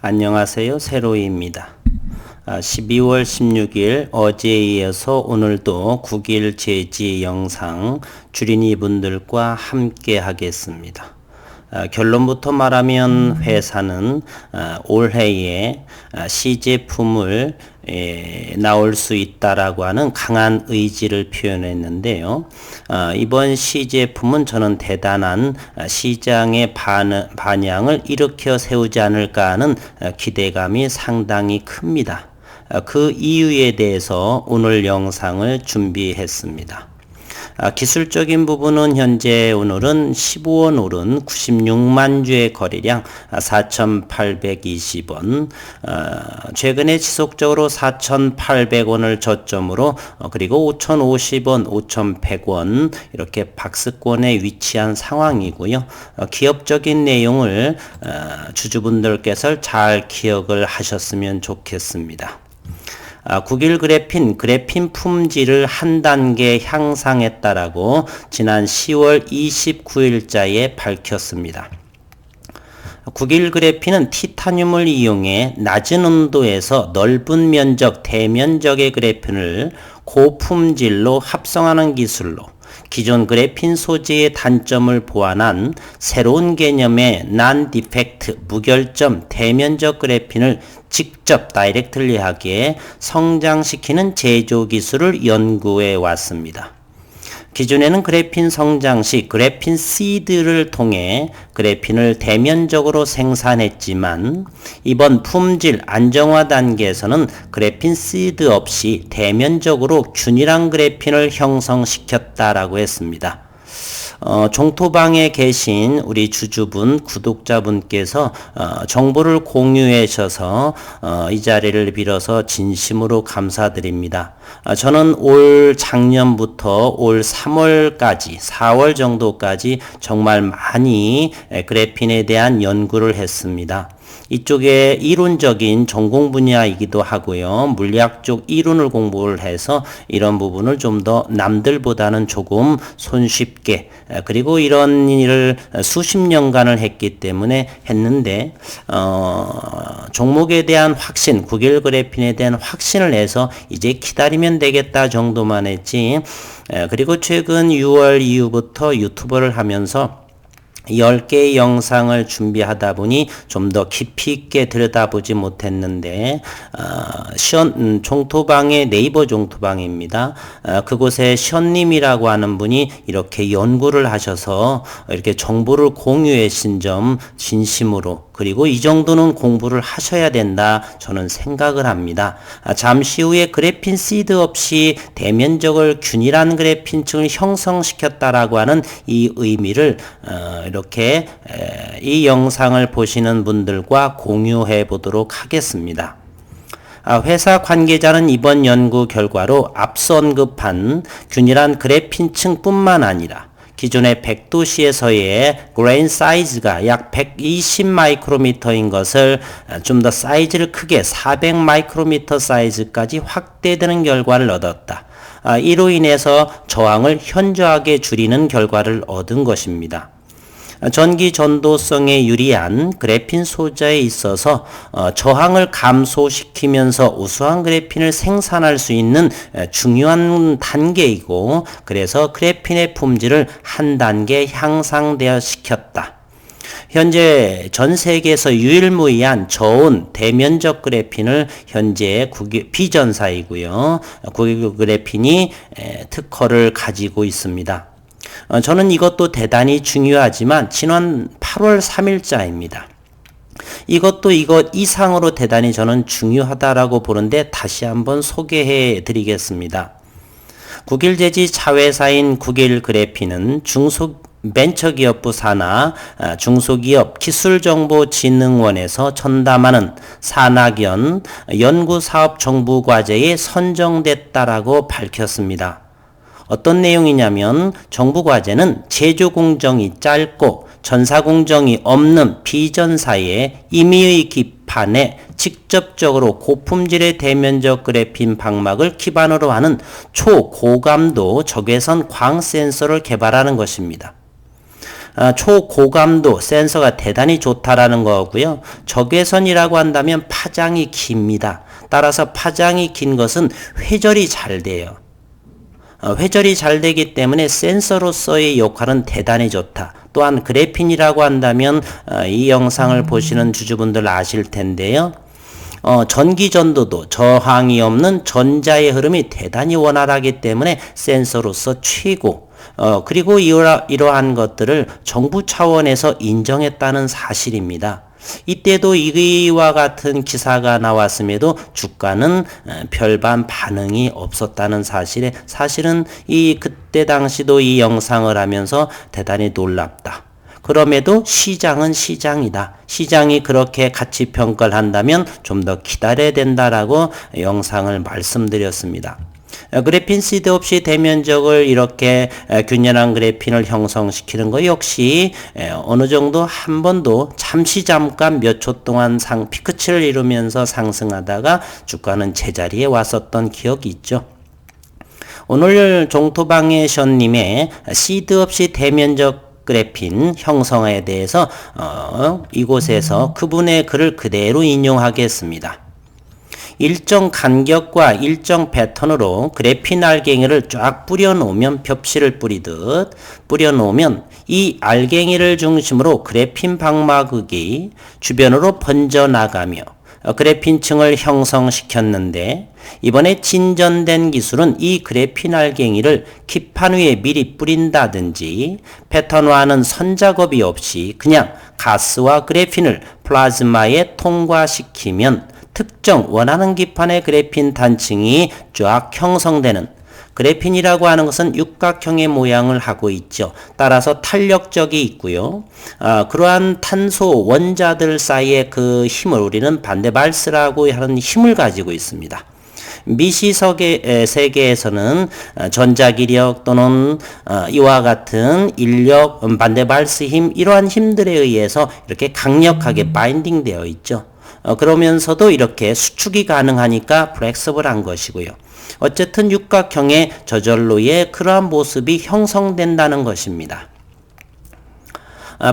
안녕하세요. 세로이입니다. 12월 16일 어제에 이어서 오늘도 9일 제지 영상 주린이 분들과 함께 하겠습니다. 결론부터 말하면 회사는 올해에 시제품을 나올 수 있다라고 하는 강한 의지를 표현했는데요. 이번 시제품은 저는 대단한 시장의 반향을 일으켜 세우지 않을까 하는 기대감이 상당히 큽니다. 그 이유에 대해서 오늘 영상을 준비했습니다. 기술적인 부분은 현재 오늘은 15원 오른 96만 주의 거래량 4,820원, 최근에 지속적으로 4,800원을 저점으로 그리고 5,050원, 5,100원 이렇게 박스권에 위치한 상황이고요. 기업적인 내용을 주주분들께서 잘 기억을 하셨으면 좋겠습니다. 9일 그래핀 품질을 한 단계 향상했다라고 지난 10월 29일자에 밝혔습니다. 9일 그래핀은 티타늄을 이용해 낮은 온도에서 넓은 면적, 대면적의 그래핀을 고품질로 합성하는 기술로 기존 그래핀 소재의 단점을 보완한 새로운 개념의 non-defect, 무결점, 대면적 그래핀을 직접 다이렉틀리하게 성장시키는 제조 기술을 연구해 왔습니다. 기존에는 그래핀 성장 시 그래핀 시드를 통해 그래핀을 대면적으로 생산했지만 이번 품질 안정화 단계에서는 그래핀 시드 없이 대면적으로 균일한 그래핀을 형성시켰다라고 했습니다. 종토방에 계신 우리 주주분, 구독자분께서 정보를 공유해 주셔서 이 자리를 빌어서 진심으로 감사드립니다. 저는 올 작년부터 올 3월까지 4월 정도까지 정말 많이 그래핀에 대한 연구를 했습니다. 이쪽에 이론적인 전공 분야이기도 하고요. 물리학 쪽 이론을 공부를 해서 이런 부분을 좀 더 남들보다는 조금 손쉽게 그리고 이런 일을 수십 년간을 했기 때문에 했는데 종목에 대한 확신, 9일 그래핀에 대한 확신을 해서 이제 기다리면 되겠다 정도만 했지. 그리고 최근 6월 이후부터 유튜버를 하면서 10개의 영상을 준비하다 보니 좀 더 깊이 있게 들여다보지 못했는데 종토방의 네이버 종토방입니다. 그곳에 시언님이라고 하는 분이 이렇게 연구를 하셔서 이렇게 정보를 공유해 주신 점 진심으로, 그리고 이 정도는 공부를 하셔야 된다 저는 생각을 합니다. 잠시 후에 그래핀 시드 없이 대면적을 균일한 그래핀층을 형성시켰다라고 하는 이 의미를 이렇게 이 영상을 보시는 분들과 공유해 보도록 하겠습니다. 회사 관계자는 이번 연구 결과로 앞서 언급한 균일한 그래핀층 뿐만 아니라 기존의 100도씨에서의 그레인 사이즈가 약 120 마이크로미터인 것을 좀 더 사이즈를 크게 400 마이크로미터 사이즈까지 확대되는 결과를 얻었다. 이로 인해서 저항을 현저하게 줄이는 결과를 얻은 것입니다. 전기 전도성에 유리한 그래핀 소재에 있어서 저항을 감소시키면서 우수한 그래핀을 생산할 수 있는 중요한 단계이고, 그래서 그래핀의 품질을 한 단계 향상되어 시켰다. 현재 전 세계에서 유일무이한 저온 대면적 그래핀을 현재 비전사이고요. 9일 그래핀이 특허를 가지고 있습니다. 저는 이것도 대단히 중요하지만 지난 8월 3일자입니다. 이것도 이것 이상으로 대단히 저는 중요하다라고 보는데 다시 한번 소개해 드리겠습니다. 9일 제지 자회사인 9일 그래핀은 벤처기업부 산하 중소기업 기술정보진흥원에서 전담하는 산학연 연구사업 정부과제에 선정됐다라고 밝혔습니다. 어떤 내용이냐면 정부과제는 제조공정이 짧고 전사공정이 없는 비전사의 임의의 기판에 직접적으로 고품질의 대면적 그래핀 방막을 기반으로 하는 초고감도 적외선 광 센서를 개발하는 것입니다. 초고감도 센서가 대단히 좋다라는 거고요. 적외선이라고 한다면 파장이 깁니다. 따라서 파장이 긴 것은 회절이 잘 돼요. 회절이 잘 되기 때문에 센서로서의 역할은 대단히 좋다. 또한 그래핀이라고 한다면 이 영상을 보시는 주주분들 아실 텐데요. 전기 전도도 저항이 없는 전자의 흐름이 대단히 원활하기 때문에 센서로서 최고. 그리고 이러한 것들을 정부 차원에서 인정했다는 사실입니다. 이때도 이와 같은 기사가 나왔음에도 주가는 별반 반응이 없었다는 사실에 사실은 그때 당시도 이 영상을 하면서 대단히 놀랍다. 그럼에도 시장은 시장이다. 시장이 그렇게 가치 평가를 한다면 좀 더 기다려야 된다라고 영상을 말씀드렸습니다. 그래핀 시드 없이 대면적을 이렇게 균열한 그래핀을 형성시키는 것 역시 어느 정도 한 번도 잠깐 몇 초 동안 피크치를 이루면서 상승하다가 주가는 제자리에 왔었던 기억이 있죠. 오늘 종토방의 션님의 시드 없이 대면적 그래핀 형성에 대해서 이곳에서 그분의 글을 그대로 인용하겠습니다. 일정 간격과 일정 패턴으로 그래핀 알갱이를 쫙 뿌려놓으면 벽실을 뿌리듯 뿌려놓으면 이 알갱이를 중심으로 그래핀 방마극이 주변으로 번져나가며 그래핀층을 형성시켰는데 이번에 진전된 기술은 이 그래핀 알갱이를 기판 위에 미리 뿌린다든지 패턴화하는 선작업이 없이 그냥 가스와 그래핀을 플라즈마에 통과시키면 특정 원하는 기판의 그래핀 단층이 쫙 형성되는 그래핀이라고 하는 것은 육각형의 모양을 하고 있죠. 따라서 탄력적이 있고요. 그러한 탄소 원자들 사이의 그 힘을 우리는 반데발스라고 하는 힘을 가지고 있습니다. 미시석의 세계에서는 전자기력 또는 이와 같은 인력, 반데발스 힘 이러한 힘들에 의해서 이렇게 강력하게 바인딩 되어 있죠. 그러면서도 이렇게 수축이 가능하니까 플렉서블한 것이고요. 어쨌든 육각형의 저절로의 그러한 모습이 형성된다는 것입니다.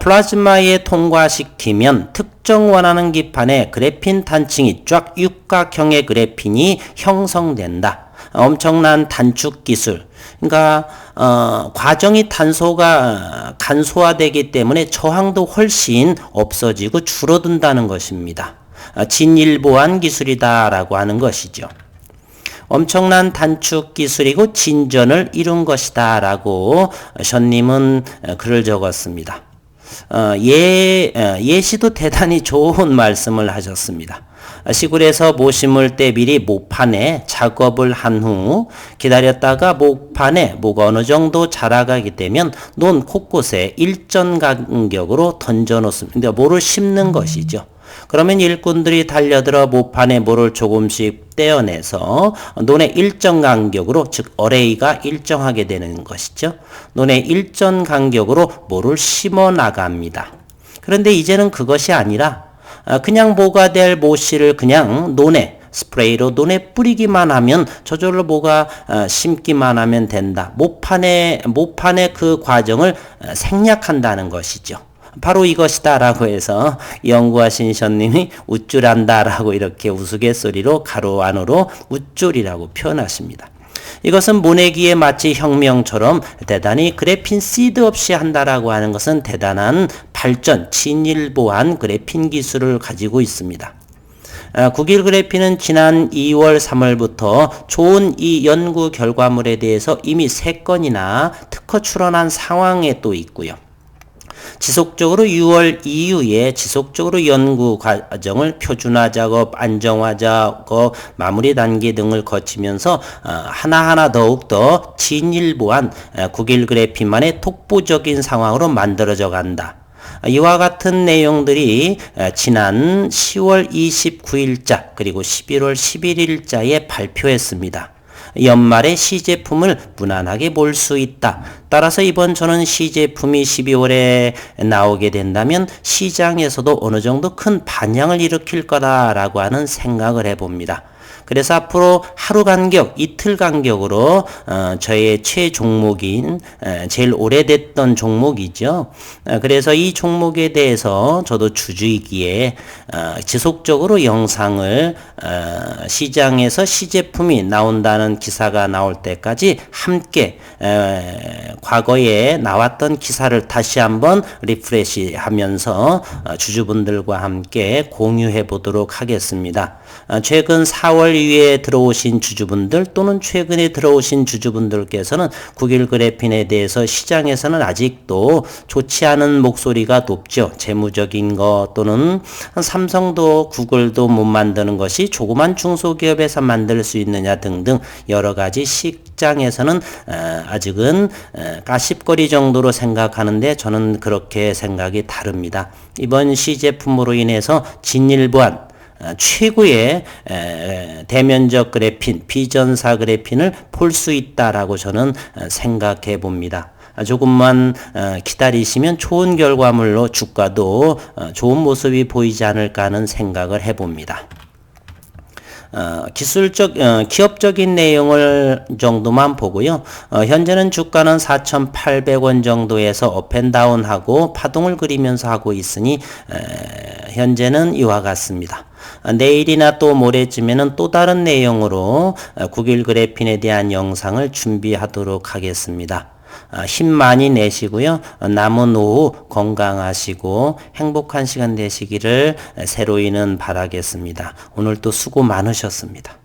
플라즈마에 통과시키면 특정 원하는 기판에 그래핀 단층이 쫙 육각형의 그래핀이 형성된다. 엄청난 단축 기술. 그러니까 과정이 간소화되기 때문에 저항도 훨씬 없어지고 줄어든다는 것입니다. 진일보한 기술이다라고 하는 것이죠. 엄청난 단축 기술이고 진전을 이룬 것이다 라고 션님은 글을 적었습니다. 예시도 대단히 좋은 말씀을 하셨습니다. 시골에서 모심을 때 미리 목판에 작업을 한 후 기다렸다가 목판에 뭐가 어느 정도 자라가게 되면 논 곳곳에 일정 간격으로 던져 놓습니다. 모를 심는 것이죠. 그러면 일꾼들이 달려들어 모판에 모를 조금씩 떼어내서 논의 일정 간격으로 즉 어레이가 일정하게 되는 것이죠. 논의 일정 간격으로 모를 심어 나갑니다. 그런데 이제는 그것이 아니라 그냥 모가 될 모씨를 그냥 논에 스프레이로 논에 뿌리기만 하면 저절로 모가 심기만 하면 된다. 모판의 그 과정을 생략한다는 것이죠. 바로 이것이다 라고 해서 연구하신 션님이 우쭐한다 라고 이렇게 우스갯소리로 가로 안으로 우쭐이라고 표현하십니다. 이것은 모내기에 마치 혁명처럼 대단히 그래핀 시드 없이 한다라고 하는 것은 대단한 발전, 진일보한 그래핀 기술을 가지고 있습니다. 국일 그래핀은 지난 2월, 3월부터 좋은 이 연구 결과물에 대해서 이미 3건이나 특허 출원한 상황에 또 있고요. 지속적으로 6월 이후에 지속적으로 연구 과정을 표준화 작업, 안정화 작업, 마무리 단계 등을 거치면서 하나하나 더욱더 진일보한 국일 그래핀만의 독보적인 상황으로 만들어져 간다. 이와 같은 내용들이 지난 10월 29일자 그리고 11월 11일자에 발표했습니다. 연말에 시제품을 무난하게 볼 수 있다. 따라서 이번 저는 시제품이 12월에 나오게 된다면 시장에서도 어느 정도 큰 반향을 일으킬 거다라고 하는 생각을 해봅니다. 그래서 앞으로 하루 간격, 이틀 간격으로 저의 최종목인 제일 오래됐던 종목이죠. 그래서 이 종목에 대해서 저도 주주이기에 지속적으로 영상을 시장에서 시제품이 나온다는 기사가 나올 때까지 함께 과거에 나왔던 기사를 다시 한번 리프레시 하면서 주주분들과 함께 공유해 보도록 하겠습니다. 최근 4월 이후에 들어오신 주주분들 또는 최근에 들어오신 주주분들께서는 국일 그래핀에 대해서 시장에서는 아직도 좋지 않은 목소리가 높죠. 재무적인 것 또는 삼성도 구글도 못 만드는 것이 조그만 중소기업에서 만들 수 있느냐 등등 여러 가지 시장에서는 아직은 까십거리 정도로 생각하는데 저는 그렇게 생각이 다릅니다. 이번 시제품으로 인해서 진일보한 최고의 대면적 그래핀, 비전사 그래핀을 볼 수 있다라고 저는 생각해 봅니다. 조금만 기다리시면 좋은 결과물로 주가도 좋은 모습이 보이지 않을까 하는 생각을 해봅니다. 기업적인 내용을 정도만 보고요. 현재는 주가는 4,800원 정도에서 업앤다운하고 파동을 그리면서 하고 있으니 현재는 이와 같습니다. 내일이나 또 모레쯤에는 또 다른 내용으로 국일 그래핀에 대한 영상을 준비하도록 하겠습니다. 힘 많이 내시고요. 남은 오후 건강하시고 행복한 시간 되시기를 새로이는 바라겠습니다. 오늘도 수고 많으셨습니다.